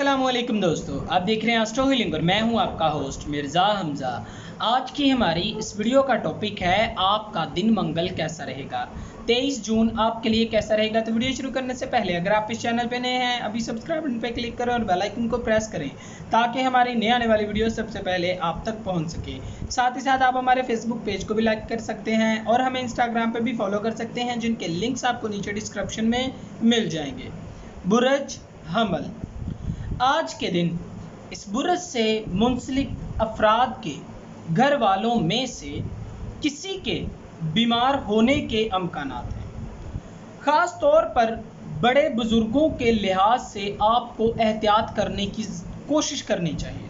अस्सलाम वालेकुम दोस्तों, आप देख रहे हैं एस्ट्रो हीलिंग और मैं हूं आपका होस्ट मिर्ज़ा हमज़ा। आज की हमारी इस वीडियो का टॉपिक है आपका दिन मंगल कैसा रहेगा। 23 जून आपके लिए कैसा रहेगा। तो वीडियो शुरू करने से पहले अगर आप इस चैनल पे नए हैं अभी सब्सक्राइब बटन पे क्लिक करें और बेल आइकन को प्रेस करें ताकि हमारी नई आने वाली वीडियो सबसे पहले आप तक पहुँच सके। साथ ही साथ आप हमारे फेसबुक पेज को भी लाइक कर सकते हैं और हमें इंस्टाग्राम पर भी फॉलो कर सकते हैं, जिनके लिंक्स आपको नीचे डिस्क्रिप्शन में मिल जाएंगे। बुरज हमल, आज के दिन इस बुरज से मुंसलिक अफराद के घर वालों में से किसी के बीमार होने के अमकानात हैं। ख़ास तौर पर बड़े बुज़ुर्गों के लिहाज से आपको एहतियात करने की कोशिश करनी चाहिए।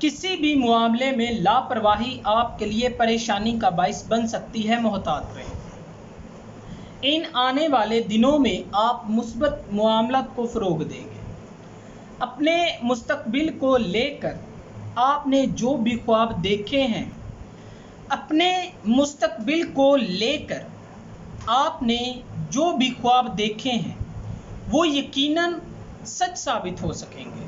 किसी भी मामले में लापरवाही आपके लिए परेशानी का बाइस बन सकती है, मोहतात रहें। इन आने वाले दिनों में आप मुस्बत मामलात को फ़रोग़ देंगे। अपने मुस्तकबिल को लेकर आपने जो भी ख्वाब देखे हैं, अपने मुस्तकबिल को लेकर आपने जो भी ख्वाब देखे हैं वो यकीनन सच साबित हो सकेंगे,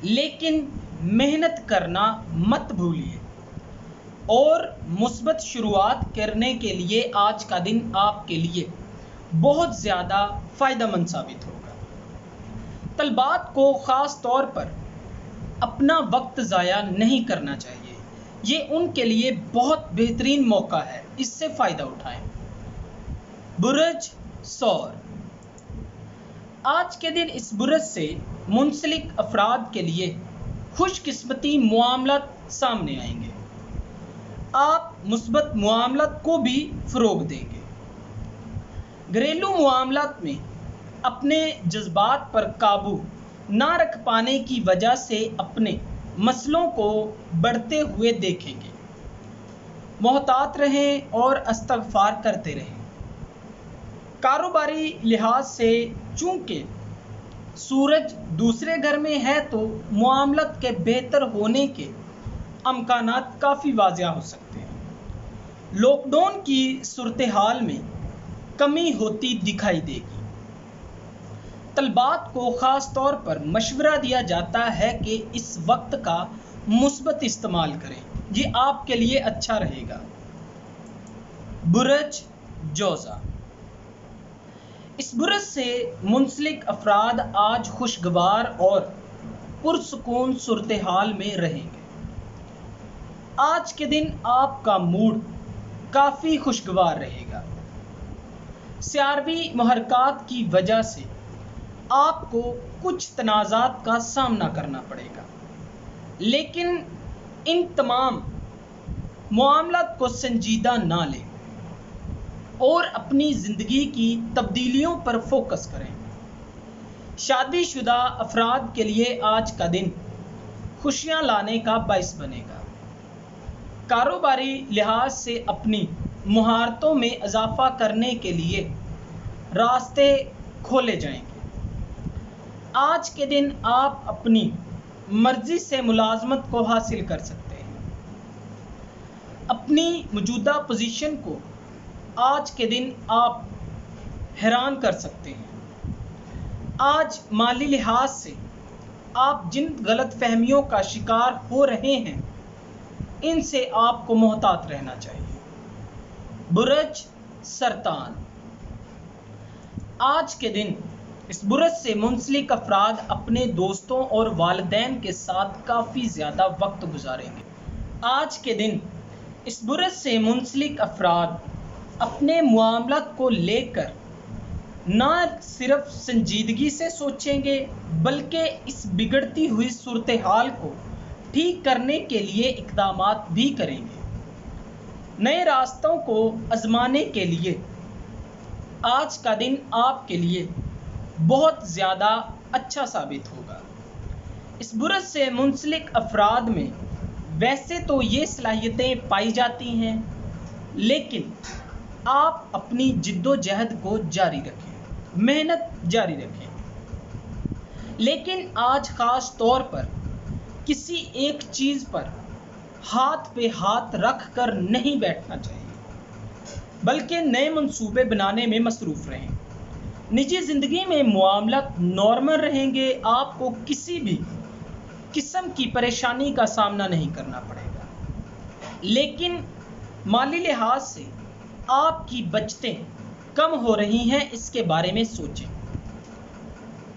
लेकिन मेहनत करना मत भूलिए और मुस्बत शुरुआत करने के लिए आज का दिन आपके लिए बहुत ज़्यादा फ़ायदेमंद साबित होगा। तलबात को ख़ास तौर पर अपना वक्त ज़ाया नहीं करना चाहिए। ये उनके लिए बहुत बेहतरीन मौका है, इससे फ़ायदा उठाएं। बुरज सौर, आज के दिन इस बुरज से मुंसलिक अफराद के लिए खुशकिस्मती मामलात सामने आएंगे। आप मुस्बत मामलात को भी फ़रोग़ देंगे। घरेलू मामलात में अपने जज्बात पर काबू ना रख पाने की वजह से अपने मसलों को बढ़ते हुए देखेंगे। मोहतात रहें और इस्तग़फ़ार करते रहें। कारोबारी लिहाज से चूँकि सूरज दूसरे घर में है तो मामलात के बेहतर होने के अमकानात काफ़ी वाज़िह हो सकते हैं। लॉकडाउन की सूरत हाल में कमी होती दिखाई देगी। तलबात को ख़ास तौर पर मशवरा दिया जाता है कि इस वक्त का मुस्बत इस्तेमाल करें, ये आपके लिए अच्छा रहेगा। बुरज जोज़ा, इस बुरज से मुंसलिक अफराद आज खुशगवार और पुरसुकून सूरत हाल में रहेंगे। आज के दिन आपका मूड काफ़ी खुशगवार रहेगा। सियारवी महरकात की वजह से आपको कुछ तनाज़ात का सामना करना पड़ेगा, लेकिन इन तमाम मामलात को संजीदा ना लें और अपनी ज़िंदगी की तब्दीलियों पर फोकस करें। शादीशुदा अफराद के लिए आज का दिन खुशियां लाने का बाइस बनेगा। कारोबारी लिहाज से अपनी महारतों में इजाफा करने के लिए रास्ते खोले जाएंगे। आज के दिन आप अपनी मर्जी से मुलाजमत को हासिल कर सकते हैं। अपनी मौजूदा पोजीशन को आज के दिन आप हैरान कर सकते हैं। आज माली लिहाज से आप जिन गलत फहमियों का शिकार हो रहे हैं, इनसे आपको मोहतात रहना चाहिए। बुरज सरतान, आज के दिन इस बुरज से मुंसलिक अफराद अपने दोस्तों और वालिदैन के साथ काफ़ी ज़्यादा वक्त गुजारेंगे। आज के दिन इस बुरज से मुंसलिक अफराद अपने मामलात को लेकर ना सिर्फ संजीदगी से सोचेंगे बल्कि इस बिगड़ती हुई सूरत हाल को ठीक करने के लिए इक़दामात भी करेंगे। नए रास्तों को आजमाने के लिए आज का दिन आपके लिए बहुत ज़्यादा अच्छा साबित होगा। इस बुरज से मुंसलिक अफराद में वैसे तो ये सलाहियतें पाई जाती हैं, लेकिन आप अपनी जिद्दोजहद को जारी रखें, मेहनत जारी रखें। लेकिन आज ख़ास तौर पर किसी एक चीज़ पर हाथ पे हाथ रख कर नहीं बैठना चाहिए, बल्कि नए मंसूबे बनाने में मसरूफ़ रहें। निजी ज़िंदगी में मामलात नॉर्मल रहेंगे, आपको किसी भी किस्म की परेशानी का सामना नहीं करना पड़ेगा, लेकिन माली लिहाज से आपकी बचतें कम हो रही हैं, इसके बारे में सोचें।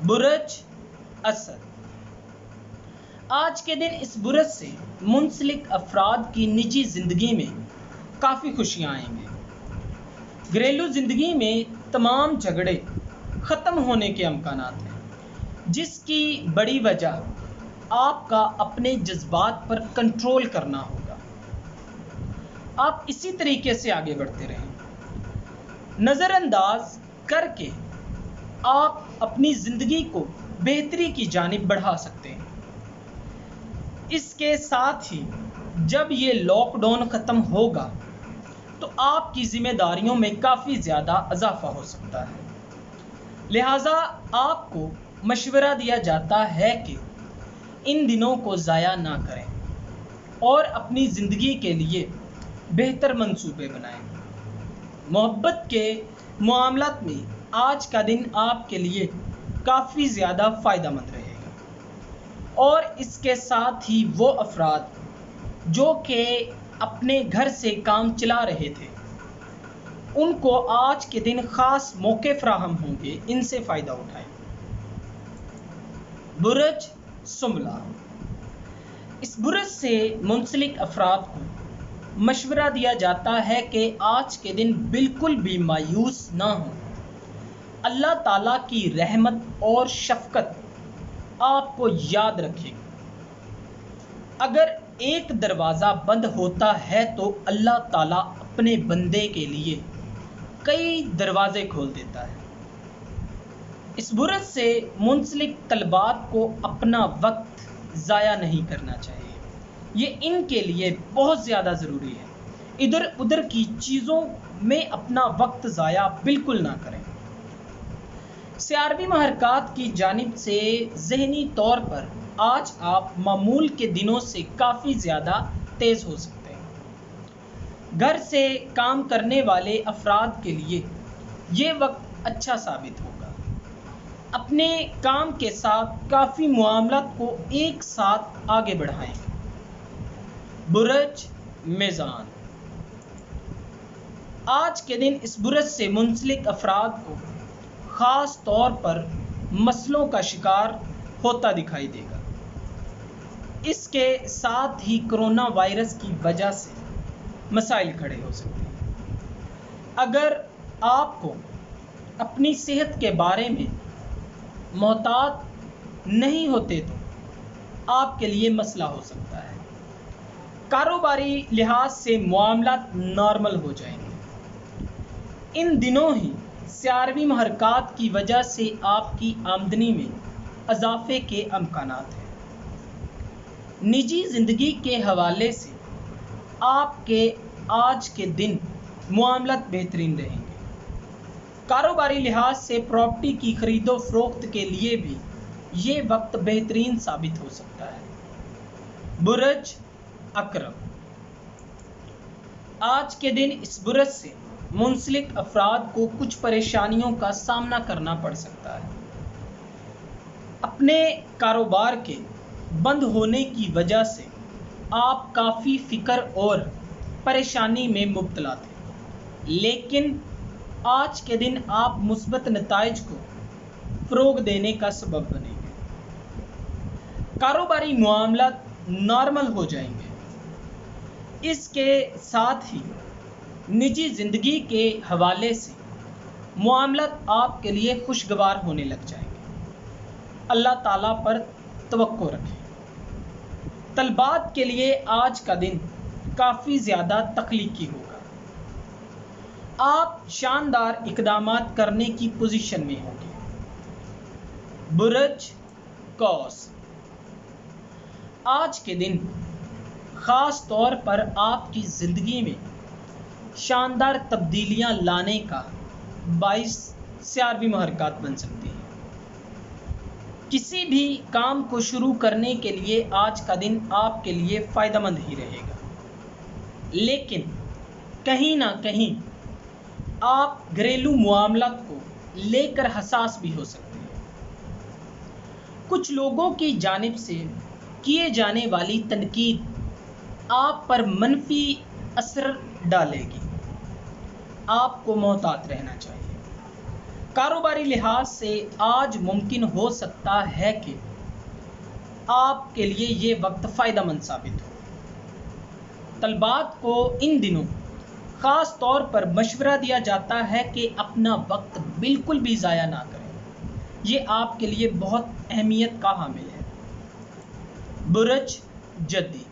बुरज असद, आज के दिन इस बुरज से मुंसलिक अफराद की निजी ज़िंदगी में काफ़ी खुशियाँ आएंगी। घरेलू ज़िंदगी में तमाम झगड़े ख़त्म होने के अमकानात हैं, जिसकी बड़ी वजह आपका अपने जज्बात पर कंट्रोल करना होगा। आप इसी तरीके से आगे बढ़ते रहें। नज़रअंदाज करके आप अपनी ज़िंदगी को बेहतरी की जानिब बढ़ा सकते हैं। इसके साथ ही जब ये लॉकडाउन ख़त्म होगा तो आपकी ज़िम्मेदारियों में काफ़ी ज़्यादा इजाफा हो सकता है। लिहाजा आपको मशवरा दिया जाता है कि इन दिनों को ज़ाया ना करें और अपनी ज़िंदगी के लिए बेहतर मंसूबे बनाएं। मोहब्बत के मामलात में आज का दिन आपके लिए काफ़ी ज़्यादा फ़ायदेमंद रहेगा और इसके साथ ही वो अफराद जो कि अपने घर से काम चला रहे थे, उनको आज के दिन ख़ास मौके फराहम होंगे, इनसे फ़ायदा उठाएं। बुरज सुमला, इस बुरज से मुंसलिक अफराद को मशवरा दिया जाता है कि आज के दिन बिल्कुल भी मायूस ना हो। अल्लाह ताला की रहमत और शफ़क़त आपको याद रखेगी। अगर एक दरवाज़ा बंद होता है तो अल्लाह ताला अपने बंदे के लिए कई दरवाज़े खोल देता है। इस बुरज से मुंसलिक तलबात को अपना वक्त ज़ाया नहीं करना चाहिए, ये इनके लिए बहुत ज़्यादा ज़रूरी है। इधर उधर की चीज़ों में अपना वक्त ज़ाया बिल्कुल ना करें। सियारवी महरकात की जानिब से ज़हनी तौर पर आज आप मामूल के दिनों से काफ़ी ज़्यादा तेज़ हो सकते हैं। घर से काम करने वाले अफराद के लिए ये वक्त अच्छा साबित होगा। अपने काम के साथ काफ़ी मामलात को एक साथ आगे बढ़ाएं। बुरज मीज़ान, आज के दिन इस बुरज से मुंसलिक अफराद को ख़ास तौर पर मसलों का शिकार होता दिखाई देगा। इसके साथ ही कोरोना वायरस की वजह से मसाइल खड़े हो सकते हैं। अगर आपको अपनी सेहत के बारे में मोहतात नहीं होते तो आपके लिए मसला हो सकता है। कारोबारी लिहाज से मामलात नॉर्मल हो जाएंगे। इन दिनों ही सियारवी महरकात की वजह से आपकी आमदनी में इजाफे के अमकानात हैं। निजी ज़िंदगी के हवाले से आपके आज के दिन मामलात बेहतरीन रहेंगे। कारोबारी लिहाज से प्रॉपर्टी की खरीदो फरोख्त के लिए भी ये वक्त बेहतरीन साबित हो सकता है। बुरज अकरम, आज के दिन इस बुरज से मुंसलिक अफराद को कुछ परेशानियों का सामना करना पड़ सकता है। अपने कारोबार के बंद होने की वजह से आप काफ़ी फ़िक्र और परेशानी में मुब्तला थे, लेकिन आज के दिन आप मुस्बत नताइज को फ़रोग़ देने का सबब बनेंगे। कारोबारी मामलात नॉर्मल हो जाएंगे। इसके साथ ही निजी ज़िंदगी के हवाले से मामलात आपके लिए खुशगवार होने लग जाएंगे। अल्लाह ताला पर तवक्को रखें। तलबात के लिए आज का दिन काफ़ी ज़्यादा तख्लीकी होगा। आप शानदार इक़दामात करने की पोजीशन में होंगे। बुरज कौस, आज के दिन ख़ास तौर पर आपकी ज़िंदगी में शानदार तब्दीलियां लाने का बाइस सियारवी महरकात बन सकती हैं। किसी भी काम को शुरू करने के लिए आज का दिन आपके लिए फ़ायदेमंद ही रहेगा, लेकिन कहीं ना कहीं आप घरेलू मामलात को لے کر حساس بھی ہو سکتے ہیں۔ کچھ لوگوں کی جانب سے کیے جانے والی تنقید آپ پر منفی اثر ڈالے گی، آپ کو محتاط رہنا چاہیے۔ کاروباری لحاظ سے آج ممکن ہو سکتا ہے کہ آپ کے لیے یہ وقت فائدہ مند ثابت ہو۔ طلباء کو ان دنوں خاص طور پر مشورہ دیا جاتا ہے کہ اپنا وقت بالکل بھی ضائع نہ کریں، یہ آپ کے لیے بہت اہمیت کا حامل ہے۔ برج جدی،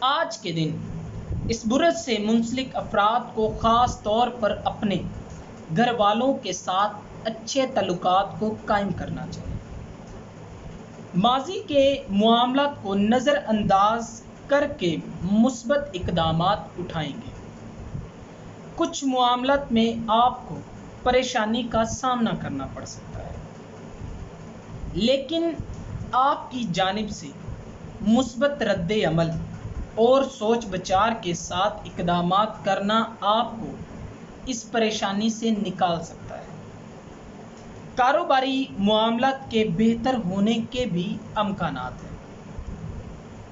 آج کے دن اس برج سے منسلک افراد کو خاص طور پر اپنے گھر والوں کے ساتھ اچھے تعلقات کو قائم کرنا چاہیے۔ ماضی کے معاملات کو نظر انداز کر کے مثبت اقدامات اٹھائیں گے۔ کچھ معاملات میں آپ کو پریشانی کا سامنا کرنا پڑ سکتا ہے، لیکن آپ کی جانب سے مثبت رد عمل اور سوچ بچار کے ساتھ اقدامات کرنا آپ کو اس پریشانی سے نکال سکتا ہے۔ کاروباری معاملات کے بہتر ہونے کے بھی امکانات ہیں۔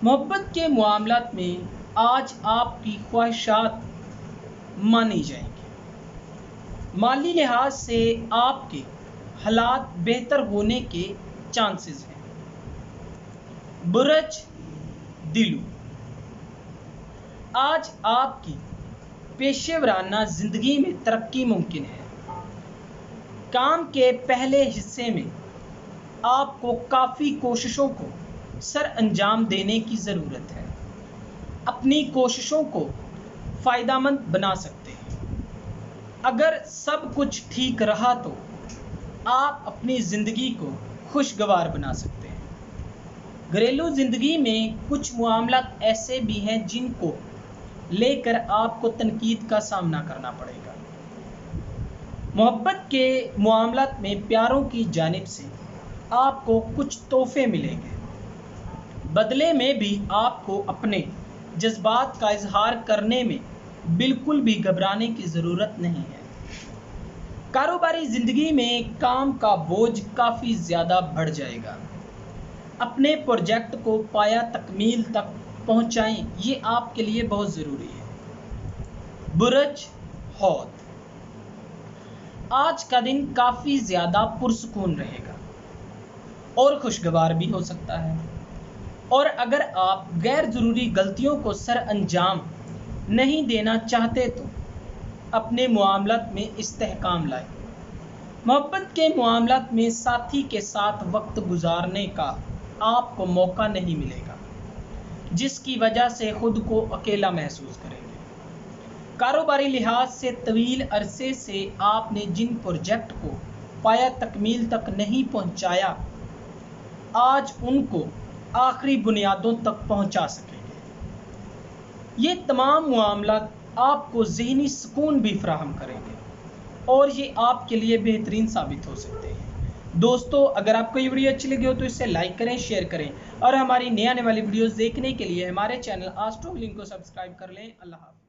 محبت کے معاملات میں آج آپ کی خواہشات مانی جائیں گی۔ مالی لحاظ سے آپ کے حالات بہتر ہونے کے چانسز ہیں۔ برج دلو، آج آپ کی پیشہ ورانہ زندگی میں ترقی ممکن ہے۔ کام کے پہلے حصے میں آپ کو کافی کوششوں کو سر انجام دینے کی ضرورت ہے۔ اپنی کوششوں کو فائدہ مند بنا سکتے ہیں۔ اگر سب کچھ ٹھیک رہا تو آپ اپنی زندگی کو خوشگوار بنا سکتے ہیں۔ گھریلو زندگی میں کچھ معاملات ایسے بھی ہیں جن کو لے کر آپ کو تنقید کا سامنا کرنا پڑے گا۔ محبت کے معاملات میں پیاروں کی جانب سے آپ کو کچھ تحفے ملیں گے۔ بدلے میں بھی آپ کو اپنے جذبات کا اظہار کرنے میں بالکل بھی گھبرانے کی ضرورت نہیں ہے۔ کاروباری زندگی میں کام کا بوجھ کافی زیادہ بڑھ جائے گا۔ اپنے پروجیکٹ کو پایہ تکمیل تک پہنچائیں، یہ آپ کے لیے بہت ضروری ہے۔ برج حوت، آج کا دن کافی زیادہ پرسکون رہے گا اور خوشگوار بھی ہو سکتا ہے، اور اگر آپ غیر ضروری غلطیوں کو سر انجام نہیں دینا چاہتے تو اپنے معاملات میں استحکام لائیں۔ محبت کے معاملات میں ساتھی کے ساتھ وقت گزارنے کا آپ کو موقع نہیں ملے گا، جس کی وجہ سے خود کو اکیلا محسوس کریں گے۔ کاروباری لحاظ سے طویل عرصے سے آپ نے جن پروجیکٹ کو پایہ تکمیل تک نہیں پہنچایا، آج ان کو آخری بنیادوں تک پہنچا سکیں گے۔ یہ تمام معاملات آپ کو ذہنی سکون بھی فراہم کریں گے اور یہ آپ کے لیے بہترین ثابت ہو سکتے ہیں۔ دوستو، اگر آپ کو یہ ویڈیو اچھی لگی ہو تو اسے لائک کریں، شیئر کریں، اور ہماری نئی آنے والی ویڈیوز دیکھنے کے لیے ہمارے چینل آسٹرو ہیلنگ کو سبسکرائب کر لیں۔ اللہ حافظ۔